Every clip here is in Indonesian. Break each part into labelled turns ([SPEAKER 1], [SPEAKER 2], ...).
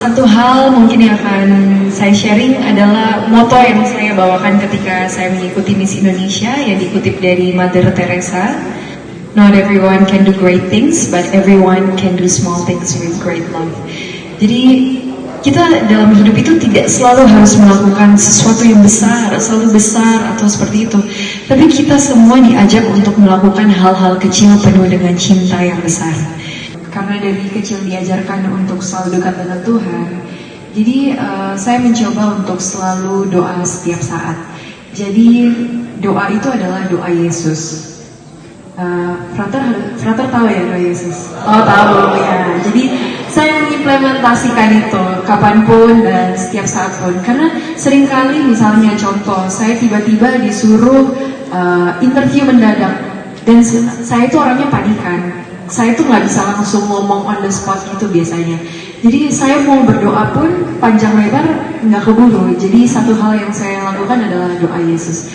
[SPEAKER 1] Satu hal mungkin yang akan saya sharing adalah moto yang saya bawakan ketika saya mengikuti Miss Indonesia yang dikutip dari Mother Teresa. Not everyone can do great things, but everyone can do small things with great love. Jadi kita dalam hidup itu tidak selalu harus melakukan sesuatu yang besar, selalu besar atau seperti itu. Tapi kita semua diajak untuk melakukan hal-hal kecil penuh dengan cinta yang besar. Karena dari kecil diajarkan untuk selalu dekat dengan Tuhan, jadi saya mencoba untuk selalu doa setiap saat. Jadi doa itu adalah doa Yesus. Frater tahu ya doa Yesus? Oh tahu ya. Jadi saya mengimplementasikan itu kapanpun dan setiap saat pun. Karena seringkali misalnya contoh, saya tiba-tiba disuruh interview mendadak dan saya itu orangnya panikan. Saya tuh nggak bisa langsung ngomong on the spot gitu biasanya. Jadi saya mau berdoa pun panjang lebar nggak keburu. Jadi satu hal yang saya lakukan adalah doa Yesus.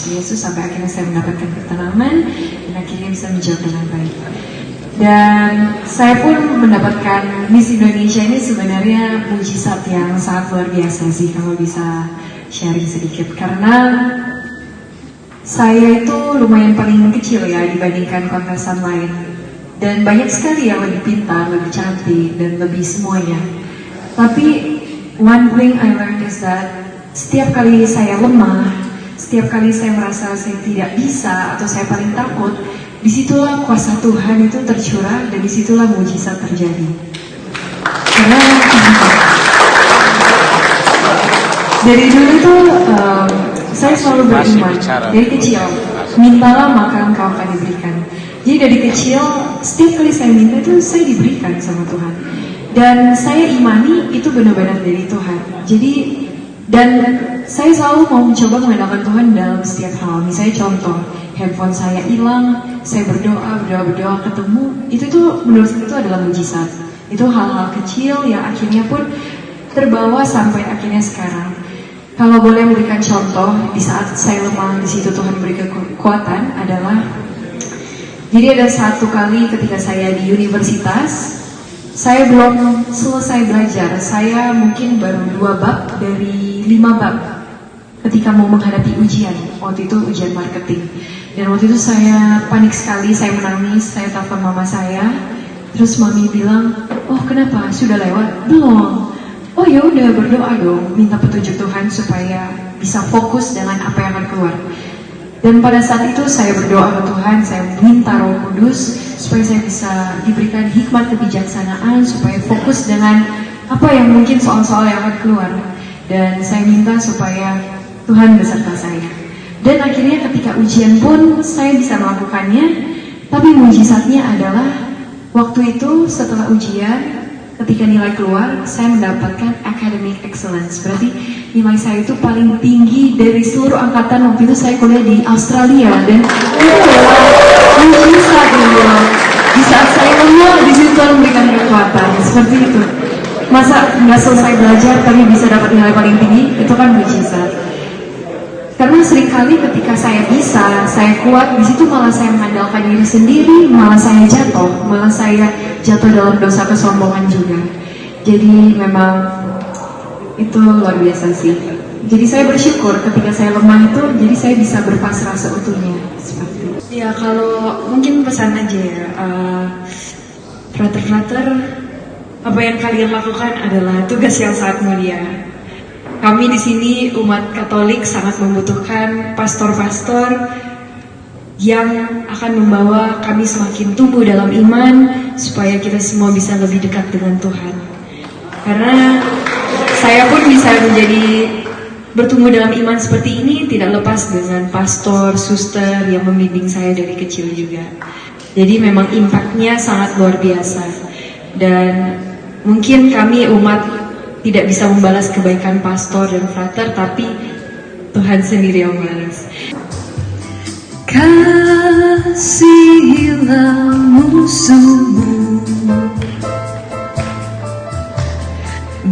[SPEAKER 1] Yesus sampai akhirnya saya mendapatkan ketenangan dan akhirnya bisa menjawab dengan baik. Dan saya pun mendapatkan Miss Indonesia ini sebenarnya mujizat yang sangat luar biasa sih kalau bisa sharing sedikit. Karena saya itu lumayan paling kecil ya dibandingkan kontestan lain. Dan banyak sekali yang lebih pintar, lebih cantik, dan lebih semuanya. Tapi one thing I learned is that setiap kali saya lemah, setiap kali saya merasa saya tidak bisa atau saya paling takut, disitulah kuasa Tuhan itu tercurah dan disitulah mujizat terjadi. Karena dari dulu tuh saya selalu beriman dari kecil, mintalah maka engkau akan diberikan. Jadi dari kecil setiap kali saya minta itu saya diberikan sama Tuhan. Dan saya imani itu benar-benar dari Tuhan. Jadi dan saya selalu mau mencoba mengandalkan Tuhan dalam setiap hal. Misalnya contoh, handphone saya hilang, saya berdoa ketemu, itu tuh menurut saya itu adalah mujizat. Itu hal-hal kecil yang akhirnya pun terbawa sampai akhirnya sekarang. Kalau boleh memberikan contoh, di saat saya lemah, di situ Tuhan beri kekuatan adalah, jadi ada satu kali ketika saya di universitas, saya belum selesai belajar, saya mungkin baru 2 bab dari 5 bab ketika mau menghadapi ujian, waktu itu ujian marketing. Dan waktu itu saya panik sekali, saya menangis, saya telepon mama saya, terus mami bilang, oh kenapa, sudah lewat? Belum. Oh ya udah berdoa dong, minta petunjuk Tuhan supaya bisa fokus dengan apa yang akan keluar. Dan pada saat itu saya berdoa ke Tuhan, saya minta Roh Kudus supaya saya bisa diberikan hikmat kebijaksanaan supaya fokus dengan apa yang mungkin soal-soal yang akan keluar. Dan saya minta supaya Tuhan beserta saya. Dan akhirnya ketika ujian pun saya bisa melakukannya. Tapi mujizatnya adalah waktu itu setelah ujian, ketika nilai keluar, saya mendapatkan academic excellence. Berarti nilai saya itu paling tinggi dari seluruh angkatan. Waktu itu saya kuliah di Australia. Dan itu adalah mujizat gitu. Di saat saya lemah, di situ Tuhan memberikan kekuatan. Seperti itu. Masa nggak selesai belajar tapi bisa dapat nilai paling tinggi? Itu kan mujizat. Karena seringkali ketika saya bisa, saya kuat, di situ malah saya mengandalkan diri sendiri, malah saya jatuh dalam dosa kesombongan juga. Jadi memang itu luar biasa sih. Jadi saya bersyukur ketika saya lemah itu, jadi saya bisa berpasrah seutuhnya seperti itu. Ya kalau mungkin pesan aja ya, frater-frater, apa yang kalian lakukan adalah tugas yang sangat mulia. Kami di sini umat Katolik sangat membutuhkan pastor-pastor yang akan membawa kami semakin tumbuh dalam iman supaya kita semua bisa lebih dekat dengan Tuhan. Karena saya pun bisa menjadi bertumbuh dalam iman seperti ini tidak lepas dengan pastor, suster yang membimbing saya dari kecil juga. Jadi memang impactnya sangat luar biasa. Dan mungkin kami umat tidak bisa membalas kebaikan pastor dan frater, tapi Tuhan sendiri yang membalas. Kasihilah musuhmu,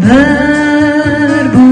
[SPEAKER 1] berbuatlah